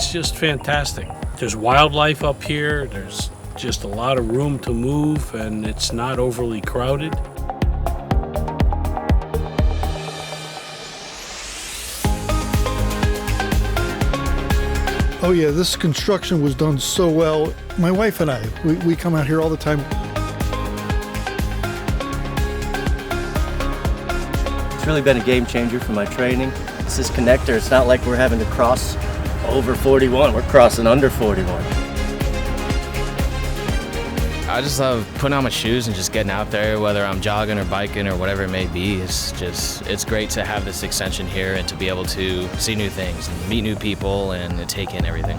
It's just fantastic. There's wildlife up here. There's just a lot of room to move, and it's not overly crowded. Oh yeah, this construction was done so well. My wife and I, we come out here all the time. It's really been a game changer for my training. It's this connector. It's not like we're having to cross over 41. We're crossing under 41. I just love putting on my shoes and just getting out there, whether I'm jogging or biking or whatever it may be. It's great to have this extension here and to be able to see new things and meet new people and to take in everything.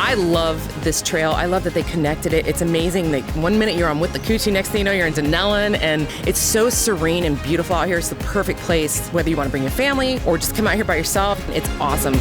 I love this trail. I love that they connected it. It's amazing that 1 minute you're on Withlacoochee, next thing you know you're in Dunnellon, and it's so serene and beautiful out here. It's the perfect place, whether you want to bring your family or just come out here by yourself. It's awesome.